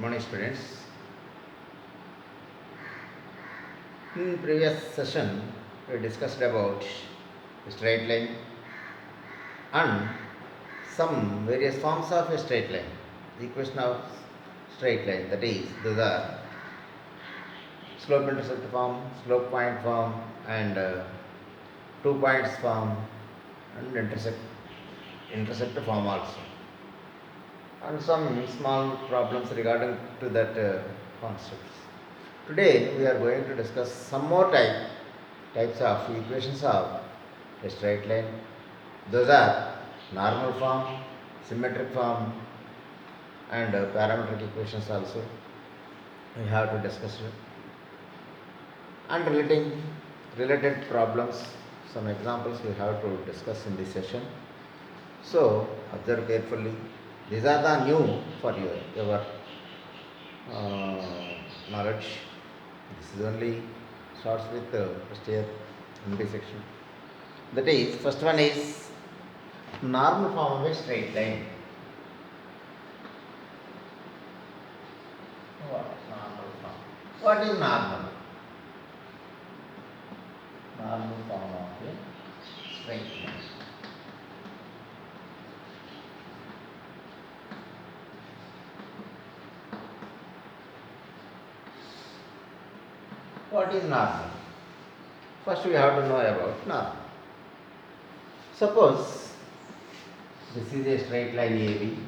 morning, students. In previous session, we discussed about straight line and some various forms of a straight line. The equation of straight line, that is, those are slope intercept form, slope point form, and 2 points form, and intercept form also. And some small problems regarding to that concepts. Today we are going to discuss some more types of equations of a straight line. Those are normal form, symmetric form, and parametric equations also. We have to discuss it. And related problems, some examples we have to discuss in this session. So observe carefully. These are the new for your knowledge. This is only starts with first year in this section. That is, first one is normal form of a straight line. What is normal form? What is normal? Normal form of a straight line. What is normal? First we have to know about normal. Suppose this is a straight line AB.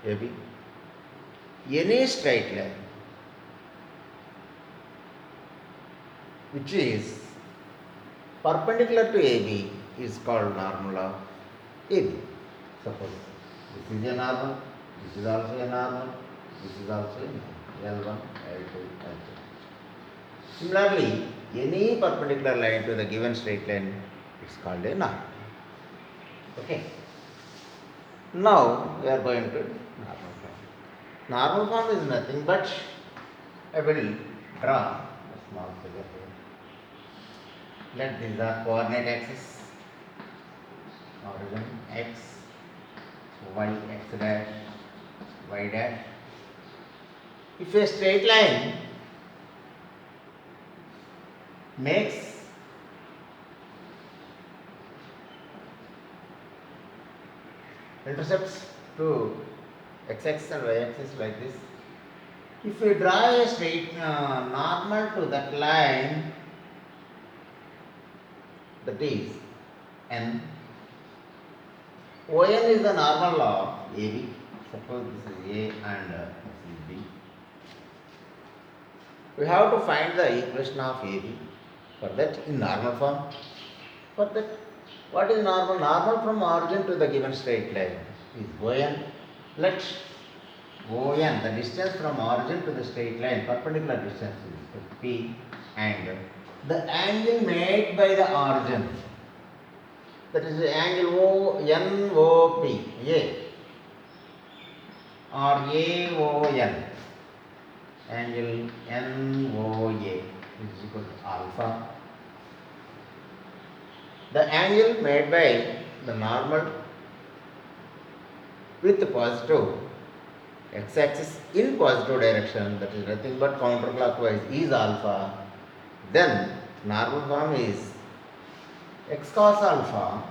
AB. Any straight line which is perpendicular to AB is called normal of AB. Suppose this is a normal, this is also a normal, this is also a normal, L1, L2, L3. Similarly, any perpendicular line to the given straight line is called a normal. Okay. Now we are going to normal form. Normal form is nothing but I will draw a small figure here. Let these are coordinate axis, origin x, y x dash, y dash. If a straight line makes intercepts to x-axis and y-axis like this, if we draw a straight normal to that line, that is n, ON is the normal of AB. Suppose this is A and this is B. We have to find the equation of AB. For that, in normal form. For that, what is normal? Normal from origin to the given straight line is ON. Let ON, the distance from origin to the straight line, perpendicular distance is P, and the angle made by the origin, that is the angle NOP, A or AON, angle NOA is equal to alpha. The angle made by the normal with the positive x-axis in positive direction, that is nothing but counterclockwise, is alpha. Then normal form is x cos alpha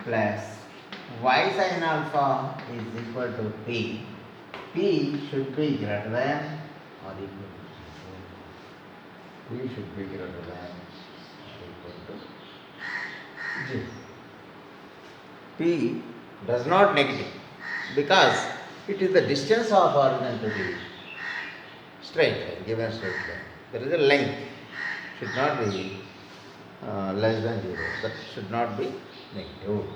plus y sin alpha is equal to P. P should be greater than or equal to P should be greater than or equal to G. P does not negative because it is the distance of origin to the straight line, given straight line. There is a length, should not be less than 0, that should not be negative.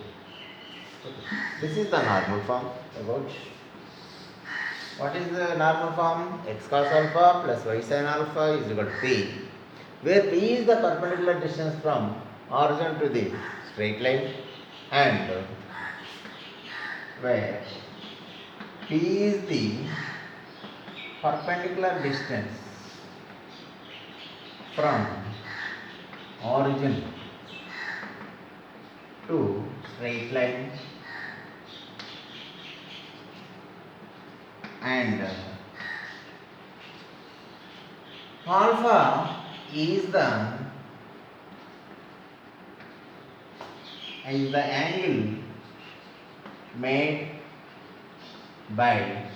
Okay. This is the normal form. About what is the normal form? X cos alpha plus y sin alpha is equal to P, where P is the perpendicular distance from origin to the straight line, and where P is the perpendicular distance from origin to straight line and alpha is the angle made by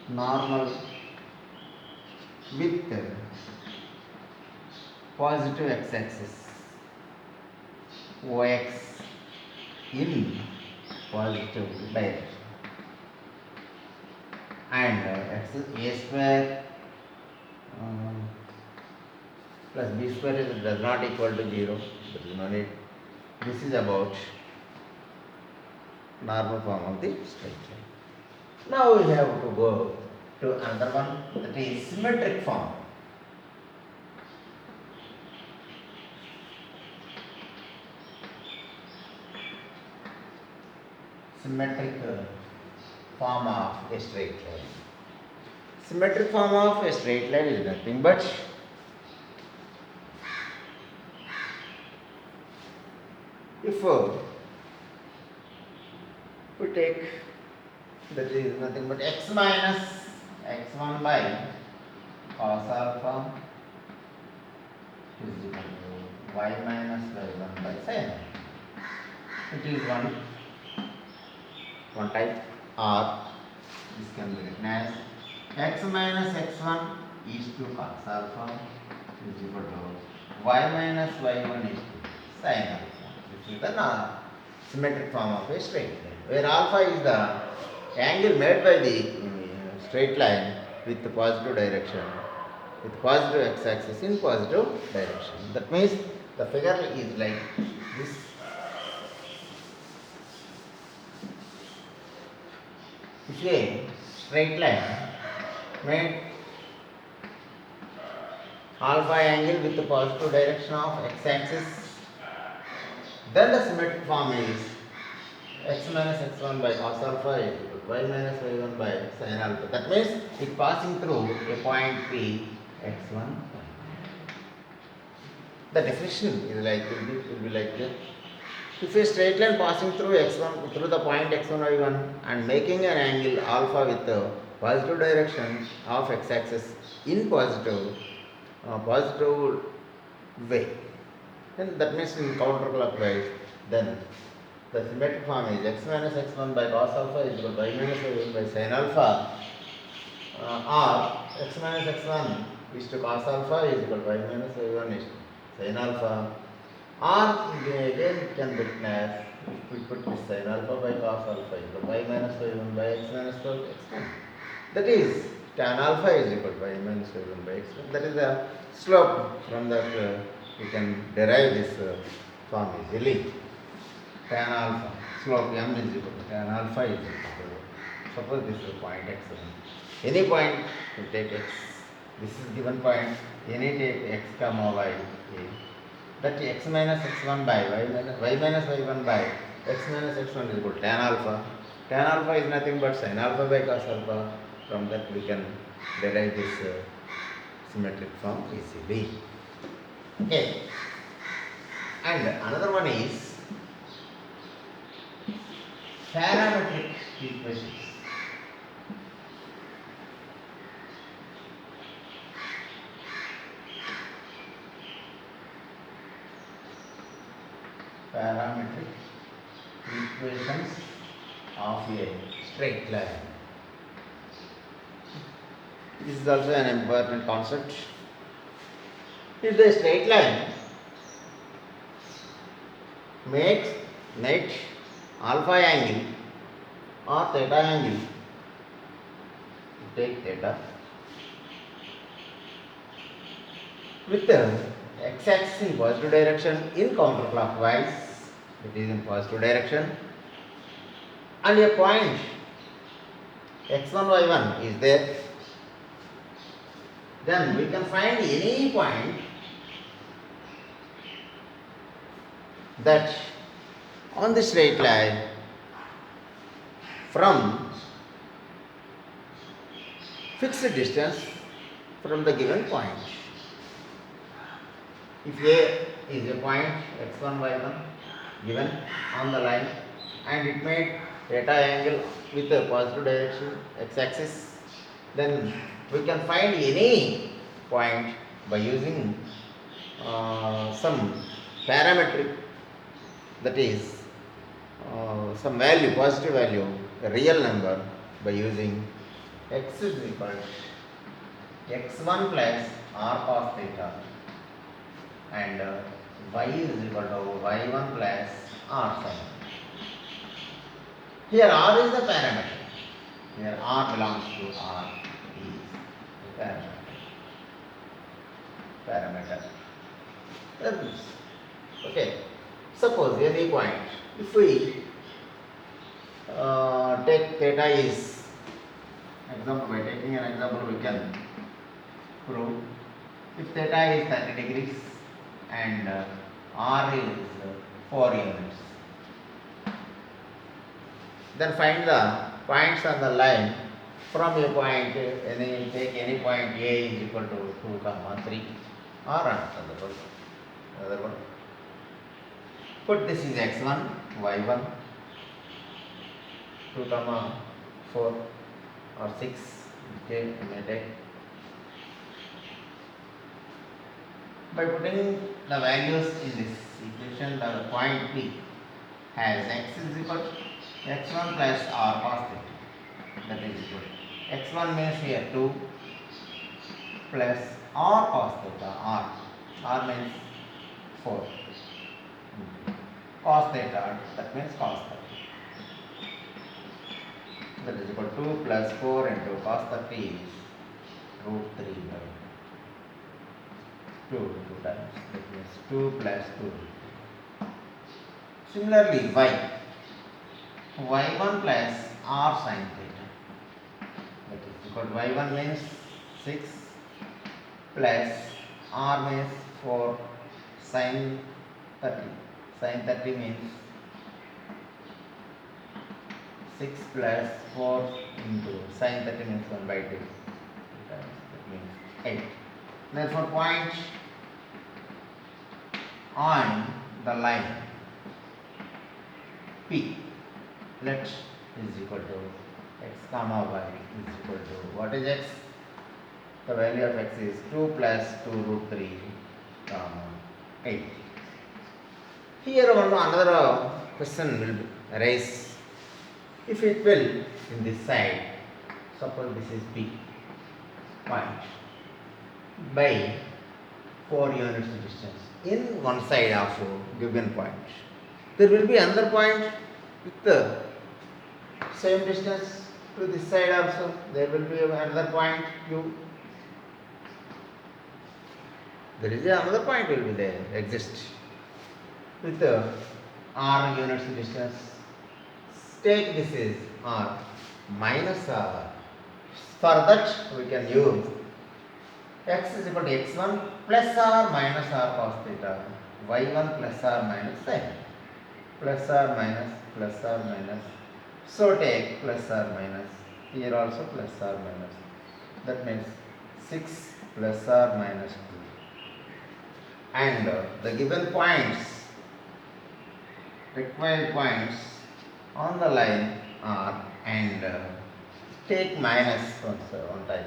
normal with positive x-axis OX in positive direction and x a square plus b square does not equal to 0. There is no need. This is about normal form of the straight line. Now we have to go to another one, that is symmetric form. Symmetric form of a straight line. Symmetric form of a straight line is nothing but if we take, that is nothing but x minus x1 by cos alpha is equal to y minus y1 by sin. It is one type, or this can be written as x minus x1 is to cos alpha is equal to y minus y1 is to sin alpha. This is the symmetric form of a straight line, where alpha is the angle made by the straight line with the positive direction, with positive x-axis in positive direction. That means the figure is like this. If a straight line made alpha angle with the positive direction of x-axis, then the symmetric form is x minus x1 by cos alpha is equal to y minus y1 by sin alpha. That means it passing through a point P x1. The definition is like will be like this. If a straight line passing through x1 through the point x1 y1 and making an angle alpha with the positive direction of x-axis in positive way, then that means in counterclockwise, then the symmetric form is x minus x1 by cos alpha is equal to y minus y1 by sin alpha, or x minus x1 is to cos alpha is equal to y minus y1 is to sin alpha, or again it can be written as, if we put this sin alpha by cos alpha is equal to y minus y1 by x minus x1. That is tan alpha is equal to y minus y1 by x1. That is the slope. From that we can derive this form easily. Tan alpha, slope m is equal to tan alpha is equal to, suppose this is point x1. Any point you take x, this is given point, any take x comma y, that x minus x1 by y minus y1 by x minus x1 is equal to tan alpha. Tan alpha is nothing but sin alpha by cos alpha. From that we can derive this symmetric form easily. Okay. And another one is parametric equations. Parametric equations of a straight line. This is also an important concept. If the straight line makes net alpha angle or theta angle, take theta, with the x-axis in positive direction in counterclockwise, it is in positive direction, and a point x1 y1 is there, then we can find any point that on the straight line from fixed distance from the given point. If A is a point x1 y1, given on the line, and it made theta angle with a positive direction x-axis, then we can find any point by using some parametric, that is some value, positive value, a real number, by using x is equal to x1 plus r cos theta and y is equal to y1 plus r sin. Here r is the parameter. Here r belongs to r is the parameter. Okay. Suppose any point, if we take theta is example, by taking an example we can prove. If theta is 30 degrees and r is 4 units, then find the points on the line from a point, take any point a is equal to 2, 3 or another one. Put this is x1, y1, 2, 4 or 6, okay, you may take. By putting the values in this equation, the point P has x is equal to x1 plus r cos theta, that is equal to x1 means here 2 plus r cos theta, r means 4, cos theta, that means cos theta, that is equal to 2 plus 4 into cos theta is root 3 by 2 times, that means 2 plus 2. Similarly, y1 plus r sin theta, that is equal to y1 means 6 plus r means 4 sin 30. Sin 30 means 6 plus 4 into sin 30 means 1 by 2 times, that means 8. Therefore, point on the line P, let is equal to x comma y is equal to, what is x? The value of x is 2 plus 2 root 3 comma 8. Here another question will arise. If it will in this side, suppose this is P point by 4 units distance in one side of given point, there will be another point with the same distance to this side also. There will be another point Q. There is another point will be there, exist with r units distance. Take this is r minus r. For that we can use x is equal to x1 plus r minus r cos theta, y1 plus r minus sin, plus r minus. So take plus r minus, here also plus r minus, that means 6 plus r minus 2. And the given points, required points on the line are, and take minus one time,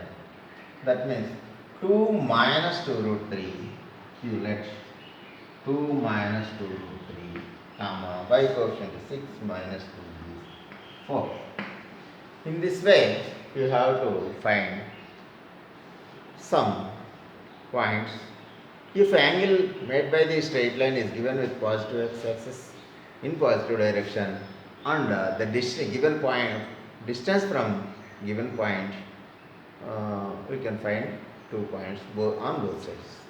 that means 2 minus 2 root 3, you let 2 minus 2 root 3 comma y coefficient 6 minus 2 is 4. In this way you have to find some points. If angle made by the straight line is given with positive x-axis in positive direction, and the given point, distance from given point, we can find 2 points on both sides.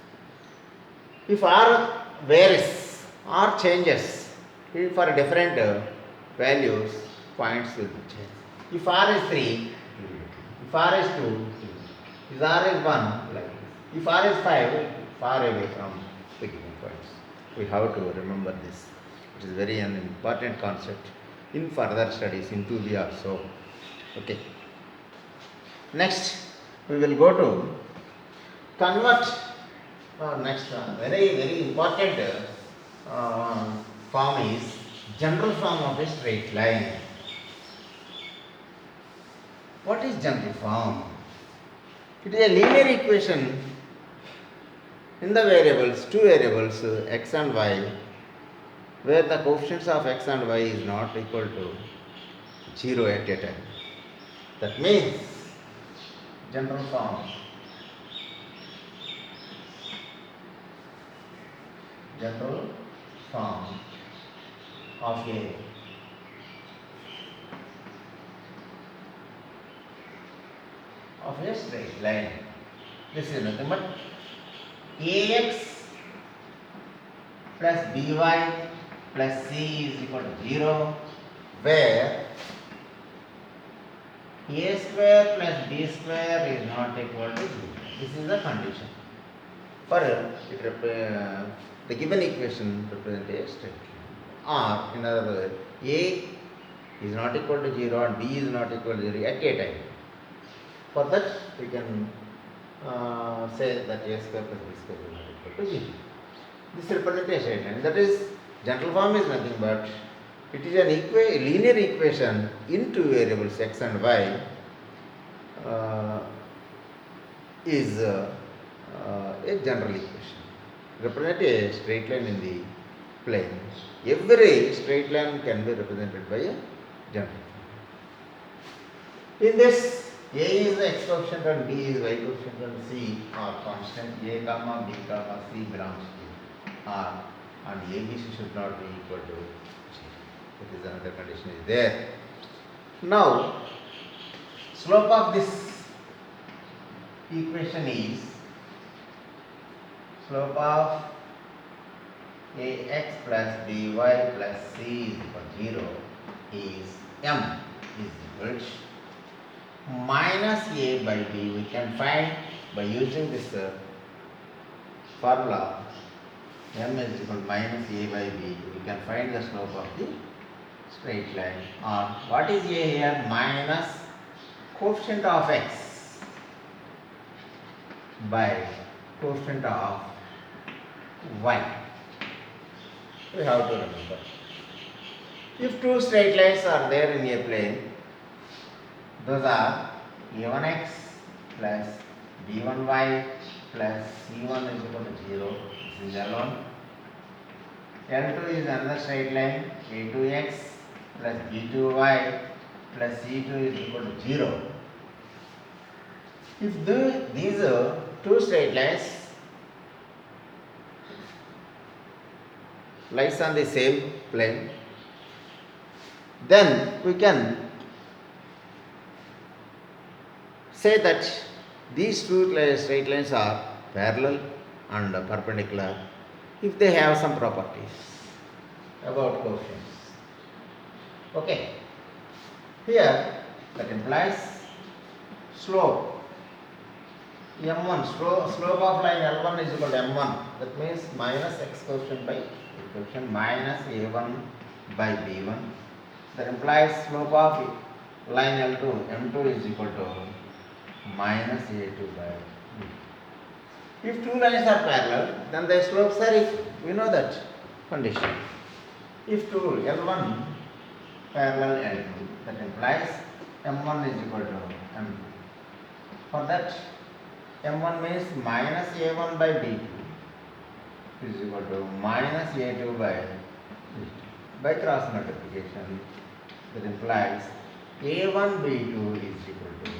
If r varies, r changes, for different values, points will change. If r is 3, if r is 2, if r is 1, like this. If r is 5, far away from the given points. We have to remember this. It is very an important concept in further studies in 2B also. Okay. Next, we will go to convert. Next one, very important form is general form of a straight line. What is general form? It is a linear equation in the variables, two variables x and y, where the coefficients of x and y is not equal to 0 at a time. That means general form. General form of a straight line. This is nothing but ax plus by plus c is equal to 0, where a square plus b square is not equal to 0. This is the condition. For the given equation represents a straight line. Or in other words, a is not equal to 0 and b is not equal to 0 at a time. For that we can say that a square plus b square is not equal to 0. This represents a straight line. That is, general form is nothing but it is an linear equation in two variables x and y is a general equation. Represent a straight line in the plane. Every straight line can be represented by a general form. In this, a is the x coefficient and b is y coefficient and c are constant. A comma b comma c belongs to R, and ABC should not be equal to 0. That is another condition is there. Now, slope of this equation is slope of ax plus by plus c is equal to 0 is m is equal to minus a by b. We can find by using this formula m is equal to minus a by b. We can find the slope of the straight line. Or what is a here? Minus coefficient of x by coefficient of y. We have to remember. If two straight lines are there in a plane, those are a1x plus b1y plus c1 is equal to 0. This is L1. L2 is another straight line, a2x plus b2y plus c2 is equal to 0. If these are two straight lines lies on the same plane, then we can say that these two straight lines are parallel and perpendicular if they have some properties about coefficients. Okay. Here that implies slope m1, slope of line L1 is equal to m1. That means minus x coefficient by coefficient minus a1 by b1. That implies slope of line L2 m2 is equal to minus a2 by b. If two lines are parallel, then their slopes are equal. We know that condition. If two L1 parallel L2, that implies m1 is equal to m2. For that, m1 means minus a1 by b2 is equal to minus a2 by b2. By cross multiplication, that implies a1 b2 is equal to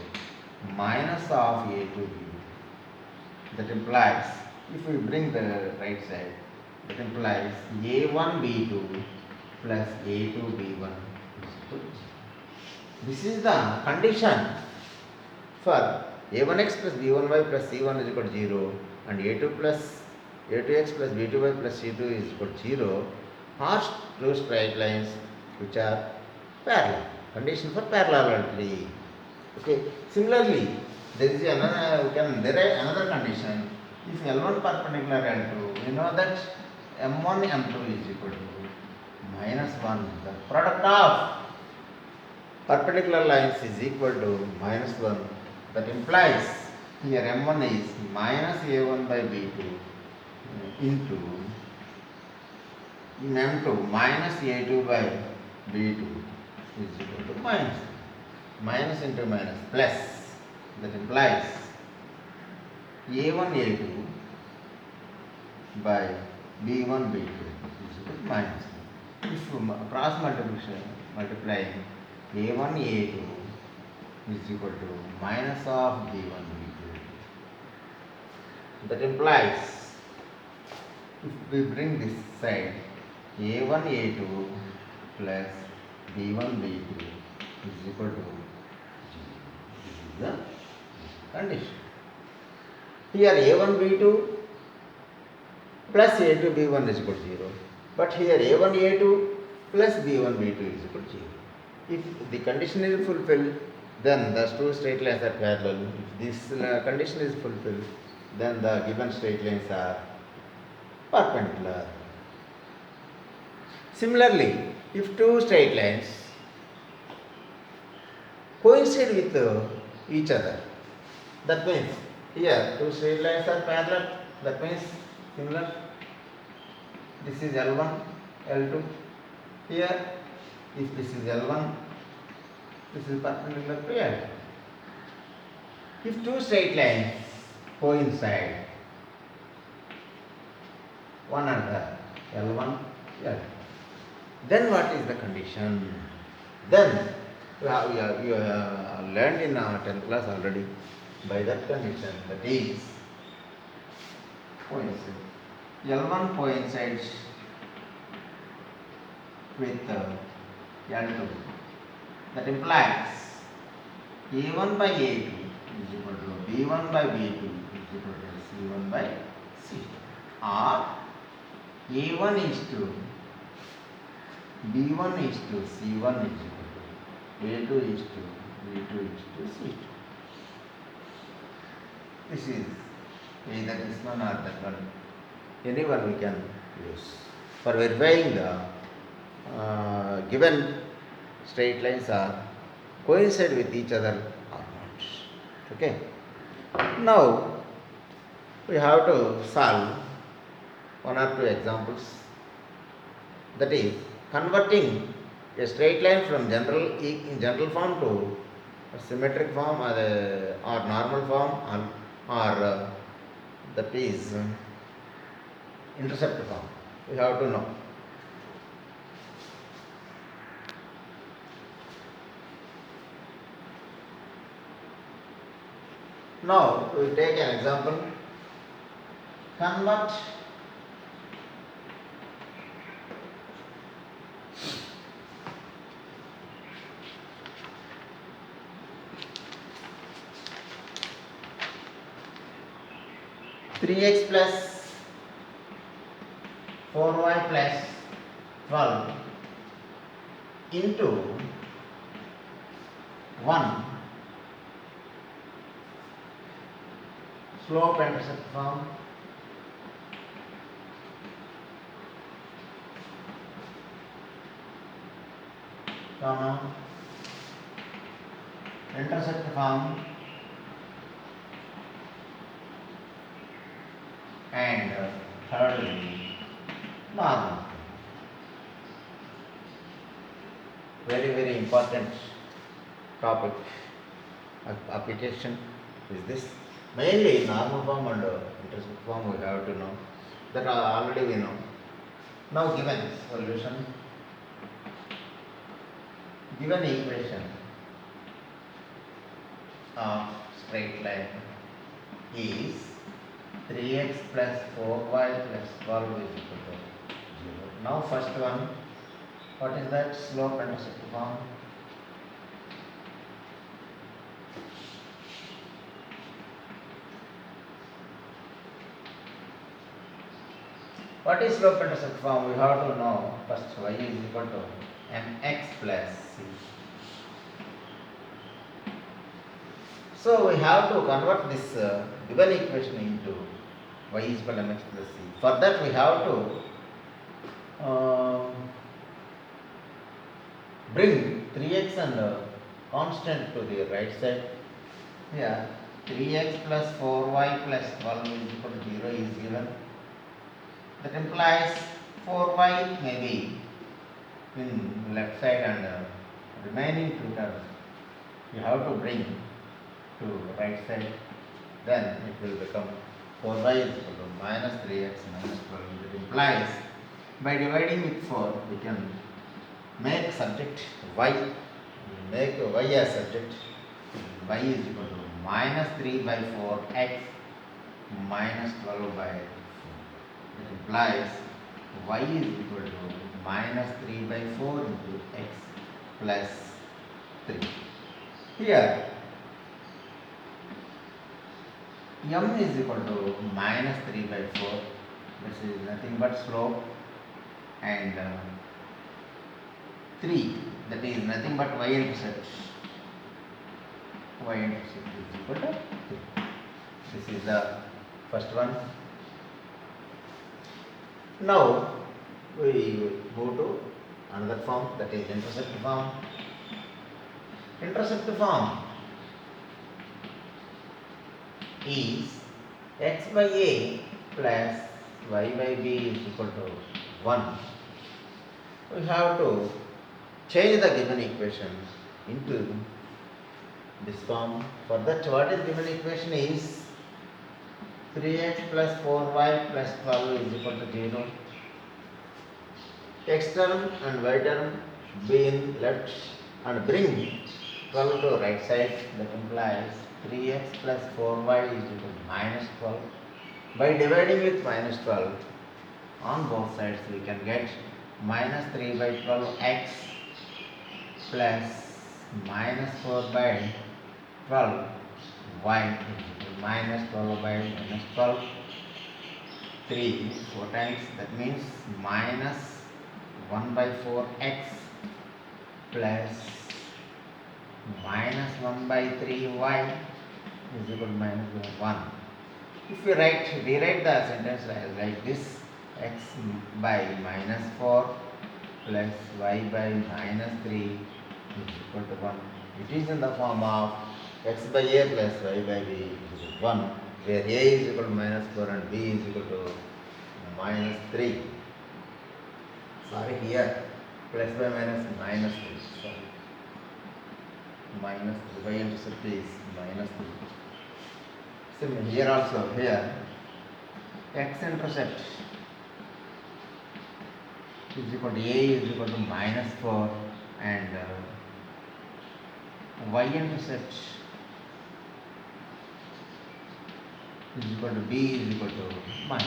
minus of a2 b2. That implies, if we bring the right side, that implies a1 b2 plus a2 b1 is equal to 0. This is the condition for a1x plus b1y plus c1 is equal to 0 and a2x plus b2y plus c2 is equal to 0 are two straight lines which are parallel. Condition for parallelity. Okay. Similarly, there is another, we can derive another condition. If L1 perpendicular L2, we know that m1 m2 is equal to minus 1. The product of perpendicular lines is equal to minus 1. That implies here m1 is minus a1 by b2 into in M2 minus A2 by B2 is equal to minus. Minus into minus plus. That implies A1 A2 by B1 B2 is equal to minus. If cross multiplying A1 A2 is equal to minus of B1 B2. That implies if we bring this side A1 A2 plus B1 B2 is equal to 0. This is the condition. Here A1 B2 plus A2 B1 is equal to 0. But here A1 A2 plus B1 B2 is equal to 0. If the condition is fulfilled, then the two straight lines are parallel. If this condition is fulfilled, then the given straight lines are perpendicular. Similarly, if two straight lines coincide with each other, that means here two straight lines are parallel, that means similar. This is L1, L2. Here, if this is L1, this is perpendicular to L2. If two straight lines coincide, one another, L1, L2, then what is the condition? Then you have learned in our 10th class already. By that condition, that is coincide. L1 coincides with L2. That implies A1 by A2 is equal to B1 by B2 is equal to C1 by C2. Or A1 is to B1 is to C1 is equal to A2 is to B2 is to C2. This is either this one or that one. Anyone we can use for verifying the given straight lines are coincide with each other or not. Okay. Now we have to solve one or two examples. That is converting a straight line from general form to a symmetric form or normal form or that is intercept form. We have to know. Now we will take an example. Convert three x plus 4y plus 12 into 1 slope intercept form comma intercept form and thirdly normal. Very important topic application is this. Mainly normal form and intercept form we have to know. That already we know. Now given solution, given equation of straight line is 3x plus 4y plus 12 is equal to 0. Now first one, what is that? Slope intercept form. What is slope intercept form? We have to know first y is equal to mx plus c. So we have to convert this given equation into y is equal to mx plus c. For that we have to bring 3x and constant to the right side. Here 3x plus 4y plus 12 is equal to 0 is given. That implies 4y may be in left side and remaining two terms you have to bring to right side, then it will become 4y is equal to minus 3x minus 12. It implies by dividing with 4 we can make subject y, make y as subject. Y is equal to minus 3 by 4 x minus 12 by 4. It implies y is equal to minus 3 by 4 into x plus 3. Here m is equal to minus 3 by 4. This is nothing but slope, and 3, that is nothing but y-intercept. Y-intercept is equal to 3. This is the first one. Now we go to another form, that is intercept form. Intercept form is x by a plus y by b is equal to 1. We have to change the given equation into this form. For that, what is given equation is 3x plus 4y plus 12 is equal to 0. X term and y term should be in left and bring 12 to right side. That implies 3x plus 4y is equal to minus 12. By dividing with minus 12 on both sides, we can get minus 3 by 12x plus minus 4 by 12 y is equal to minus 12 by minus 12. 3 4 times, that means minus 1 by 4x plus minus 1 by 3y is equal to minus 1. If we rewrite the sentence like this, x by minus 4 plus y by minus 3 is equal to 1. It is in the form of x by a plus y by b is equal to 1, where a is equal to minus 4 and b is equal to minus 3. Sorry, here plus by minus 3. Sorry. Minus 3. Y-intercept is minus 3. Similarly, here also, here x-intercept is equal to a is equal to minus 4 and y-intercept is equal to b is equal to minus.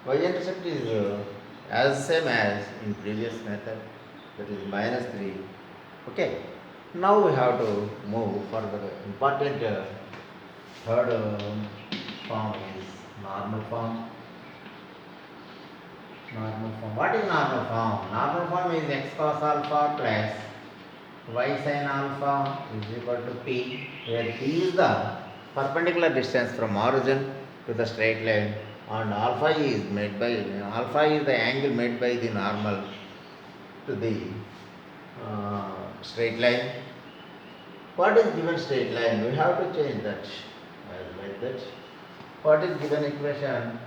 Y-intercept is as same as in previous method, that is minus 3. Okay. Now we have to move further. Important third form is normal form. Normal form. What is normal form? Normal form is x cos alpha plus y sin alpha is equal to p, where p is the perpendicular distance from origin to the straight line, and alpha is the angle made by the normal to the straight line. What is given straight line? We have to change that like that. What is given equation?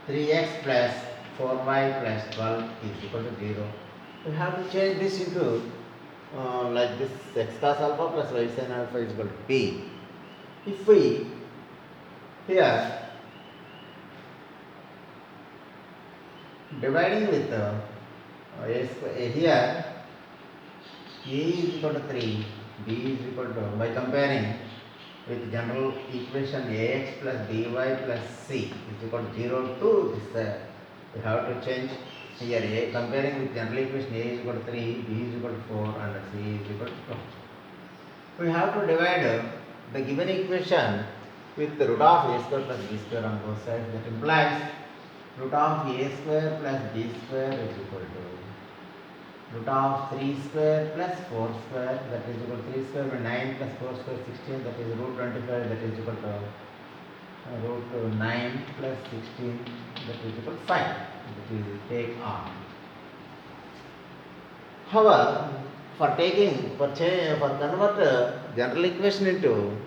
3x plus 4y plus 12 is equal to 0. We have to change this into like this, x cos alpha plus y sin alpha is equal to p. If we here dividing with here a is equal to 3, b is equal to, by comparing with general equation ax plus by plus c is equal to 0 to this, we have to change here a, comparing with general equation a is equal to 3, b is equal to 4 and c is equal to 2. We have to divide the given equation with the root of a square plus b square on both sides. That implies root of a square plus b square is equal to root of 3 square plus 4 square, that is equal to 3 square by 9 plus 4 square 16, that is root 25, that is equal to root 9 plus 16, that is equal to 5. That is take on. However, for convert general equation into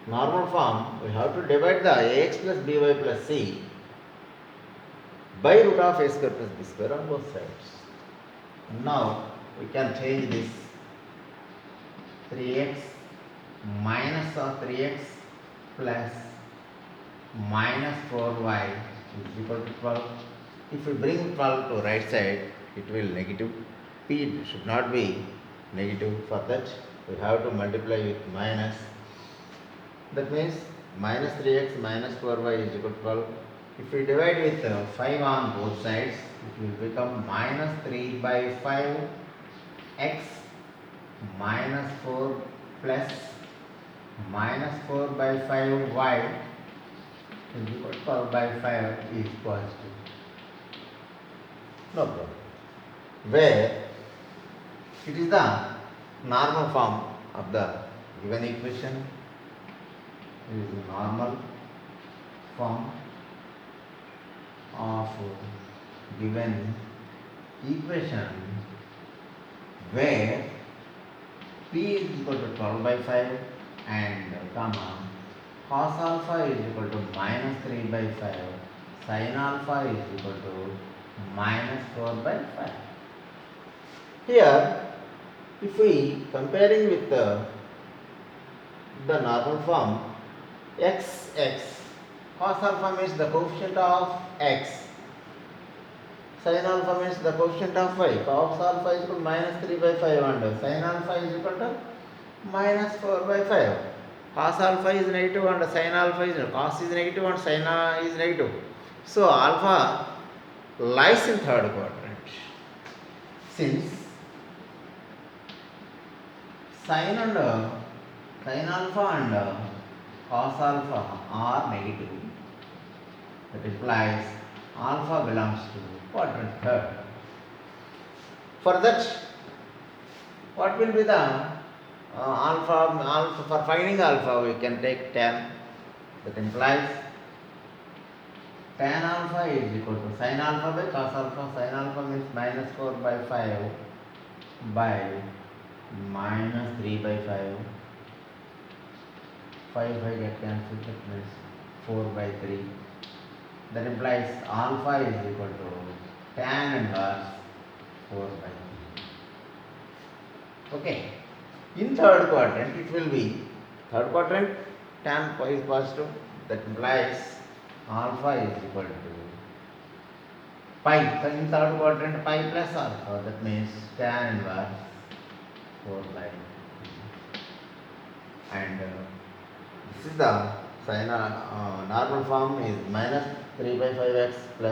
normal form, we have to divide the ax plus by plus c by root of a square plus b square on both sides. Now we can change this 3x minus of 3x plus minus 4y is equal to 12. If we bring 12 to right side, it will negative. P should not be negative. For that, we have to multiply with minus. That means minus 3x minus 4y is equal to 12. If we divide with 5 on both sides, it will become minus 3 by 5 x minus 4 plus minus 4 by 5 y is equal to 12 by 5 is positive. No problem. Where it is the normal form of the given equation. It is the normal form of given equation where p is equal to 12 by 5 and comma cos alpha is equal to minus 3 by 5, sin alpha is equal to minus 4 by 5. Here, if we comparing with the normal form, x cos alpha means the coefficient of x, sin alpha means the coefficient of y. Cos alpha is equal to minus 3 by 5 and sin alpha is equal to minus 4 by 5. Cos alpha is negative and sin alpha is negative. Cos is negative and sin is negative. So alpha lies in third quadrant. Since sin alpha and cos alpha are negative, that implies alpha belongs to quadrant third. For that, what will be the alpha? For finding alpha, we can take tan. That implies tan alpha is equal to sin alpha by cos alpha. Sin alpha means minus 4 by 5 by minus 3 by 5. 5 by get cancelled, that means 4 by 3. That implies alpha is equal to tan inverse 4 by 3. Okay. In third quadrant, it will be third quadrant tan is positive. That implies alpha is equal to pi. So in third quadrant, pi plus alpha. That means tan inverse 4 by 3. And this is the sin normal form is minus 3 by 5x plus